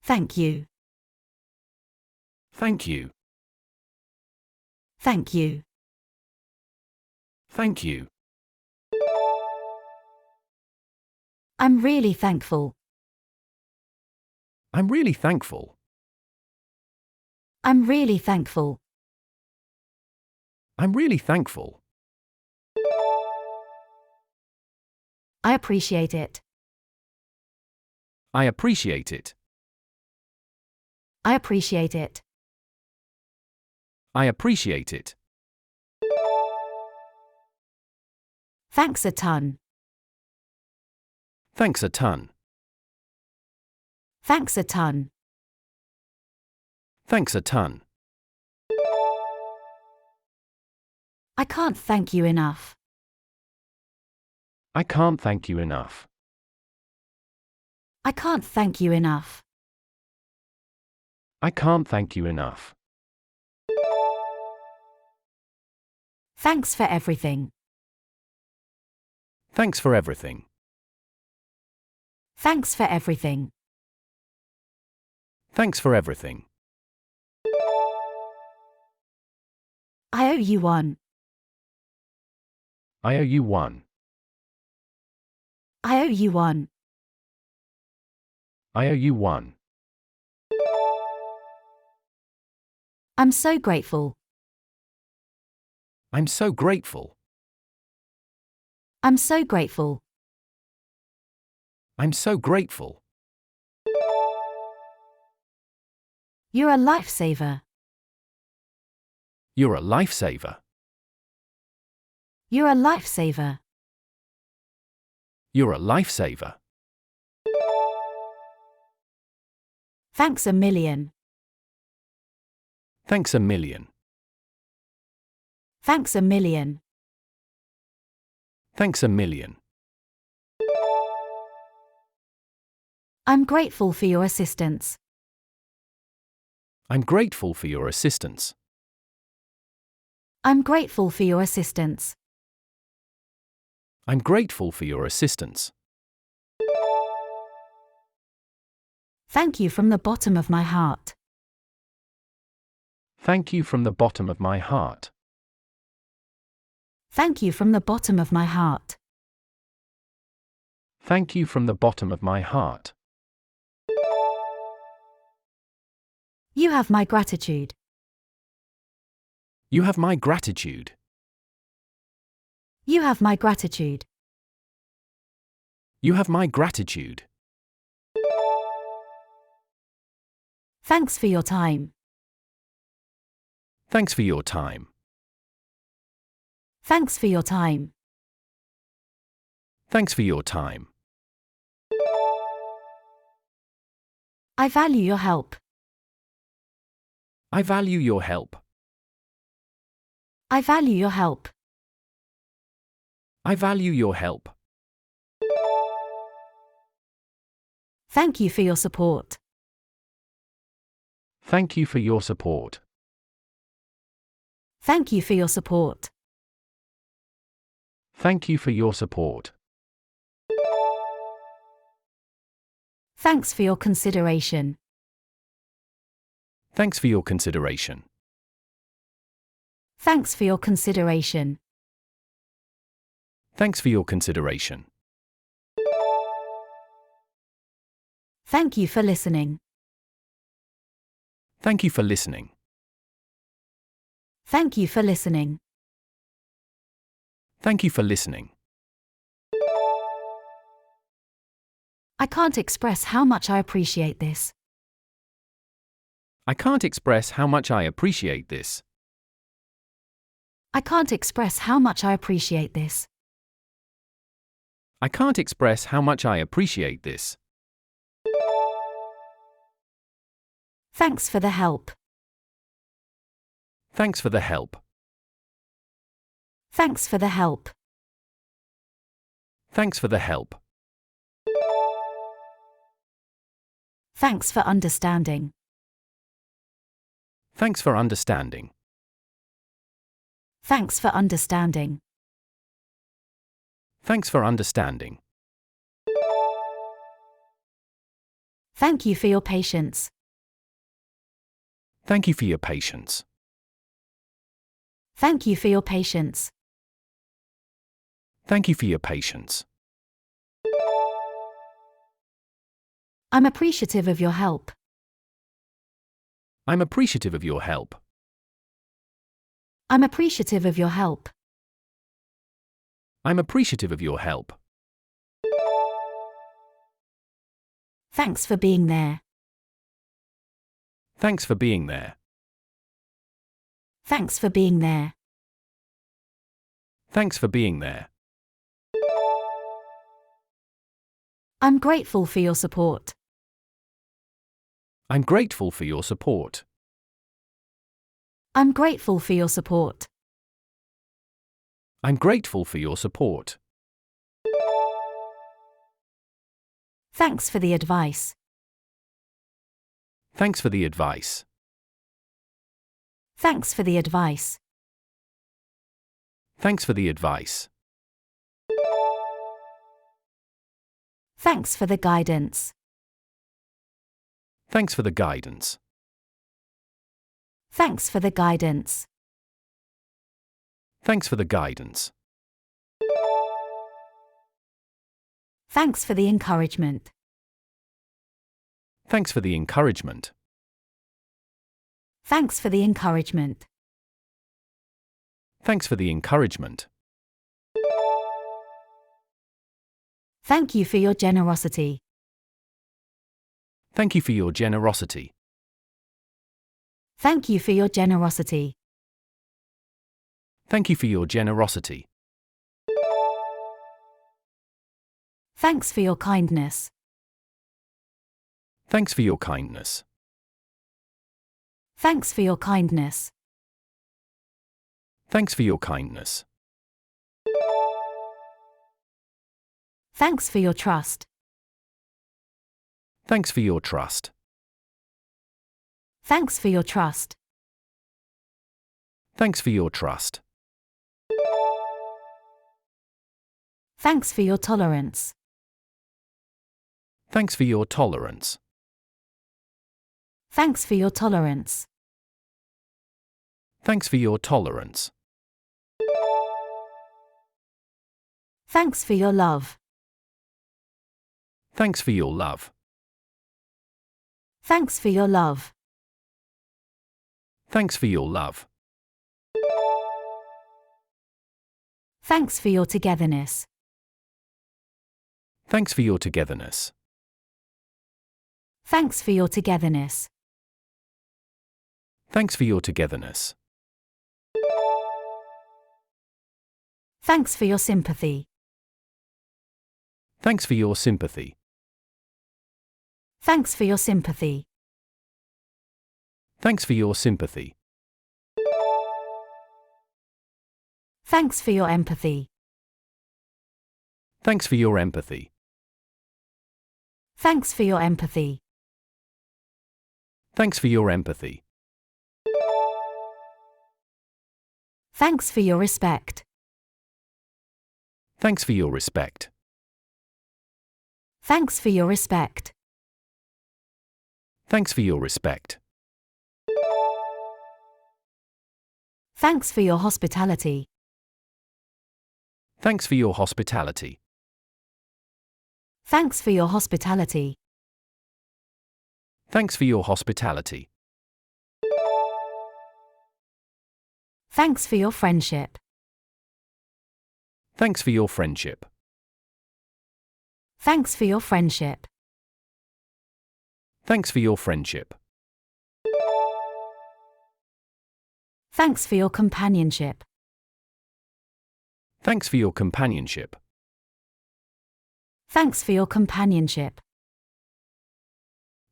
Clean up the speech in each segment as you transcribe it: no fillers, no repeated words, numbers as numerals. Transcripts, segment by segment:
Thank you. Thank you. Thank you. Thank you. I'm really thankful. I'm really thankful. I'm really thankful. I'm really thankful. I appreciate it. I appreciate it. I appreciate it. I appreciate it. Thanks a ton. Thanks a ton. Thanks a ton. Thanks a ton. I can't thank you enough. I can't thank you enough. I can't thank you enough. I can't thank you enough. Thanks for everything. Thanks for everything. Thanks for everything. Thanks for everything. I owe you one. I owe you one. I owe you one. I owe you one. I'm so grateful. I'm so grateful. I'm so grateful. I'm so grateful. You're a lifesaver. You're a lifesaver. You're a lifesaver. You're a lifesaver. Thanks a million. Thanks a million. Thanks a million. Thanks a million. I'm grateful for your assistance. I'm grateful for your assistance. I'm grateful for your assistance. I'm grateful for your assistance. Thank you from the bottom of my heart. Thank you from the bottom of my heart. Thank you from the bottom of my heart. Thank you from the bottom of my heart. You have my gratitude. You have my gratitude. You have my gratitude. You have my gratitude. Thanks for your time. Thanks for your time. Thanks for your time. Thanks for your time. I value your help. I value your help. I value your help. I value your help. Thank you for your support. Thank you for your support. Thank you for your support. Thank you for your support. Thanks for your consideration. Thanks for your consideration. Thanks for your consideration. Thanks for your consideration. Thank you for listening. Thank you for listening. Thank you for listening. Thank you for listening. I can't express how much I appreciate this. I can't express how much I appreciate this. I can't express how much I appreciate this. I can't express how much I appreciate this. Thanks for the help. Thanks for the help. Thanks for the help. Thanks for the help. Thanks for understanding. Thanks for understanding. Thanks for understanding. Thanks for understanding. Thank you for your patience. Thank you for your patience. Thank you for your patience. Thank you for your patience. I'm appreciative of your help. I'm appreciative of your help. I'm appreciative of your help. I'm appreciative of your help. Thanks for being there. Thanks for being there. Thanks for being there. Thanks for being there. I'm grateful for your support. I'm grateful for your support. I'm grateful for your support. I'm grateful for your support. Thanks for the advice. Thanks for the advice. Thanks for the advice. Thanks for the advice. Thanks for the guidance. Thanks for the guidance. Thanks for the guidance. Thanks for the guidance. Thanks for the encouragement. Thanks for the encouragement. Thanks for the encouragement. Thanks for the encouragement. Thank you for your generosity. Thank you for your generosity. Thank you for your generosity. Thank you for your generosity. Thanks for your kindness. Thanks for your kindness. Thanks for your kindness. Thanks for your kindness. Thanks for your trust. Thanks for your trust. Thanks for your trust. Thanks for your trust. Thanks for your tolerance. Thanks for your tolerance. Thanks for your tolerance. Thanks for your tolerance. Thanks for your love. Thanks for your love. Thanks for your love. Thanks for your love. Thanks for your togetherness. Thanks for your togetherness. Thanks for your togetherness. Thanks for your togetherness. Thanks for your sympathy. Thanks for your sympathy. Thanks for your sympathy. Thanks for your sympathy. Thanks for your empathy. Thanks for your empathy. Thanks for your empathy. Thanks for your empathy. Thanks for your respect. Thanks for your respect. Thanks for your respect. Thanks for your respect. Thanks for your hospitality. Thanks for your hospitality. Thanks for your hospitality. Thanks for your hospitality. Thanks for your friendship. Thanks for your friendship. Thanks for your friendship. Thanks for your friendship. Thanks for your companionship. Thanks for your companionship. Thanks for your companionship.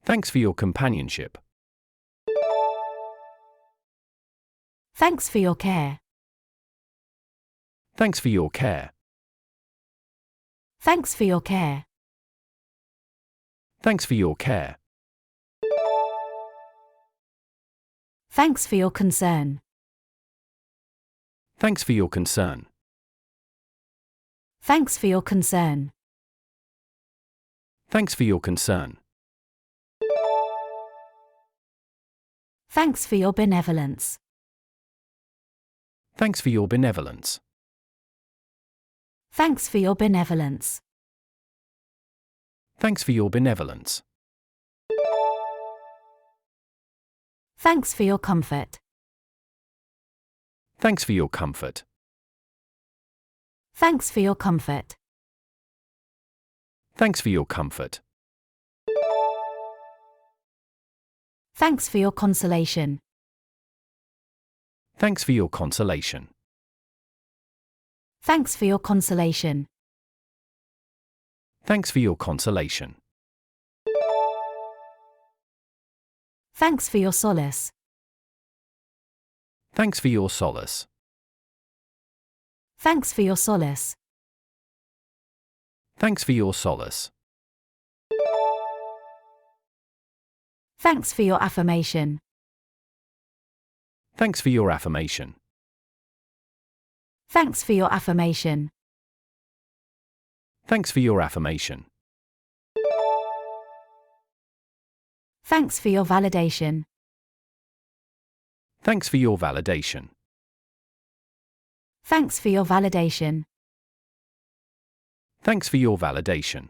Thanks for your companionship. Thanks for your care. Thanks for your care. Thanks for your care. Thanks for your care. Thanks for your concern. Thanks for your concern. Thanks for your concern. Thanks for your concern. Thanks for your benevolence. Thanks for your benevolence. Thanks for your benevolence. Thanks for your benevolence. Thanks for your comfort. Thanks for your comfort. Thanks for your comfort. Thanks for your comfort. Thanks for your consolation. Thanks for your consolation. Thanks for your consolation. Thanks for your consolation. Thanks for your solace. Thanks for your solace. Thanks for your solace. Thanks for your solace. Thanks for your affirmation. Thanks for your affirmation. Thanks for your affirmation. Thanks for your affirmation. Thanks for your validation. Thanks for your validation. Thanks for your validation. Thanks for your validation.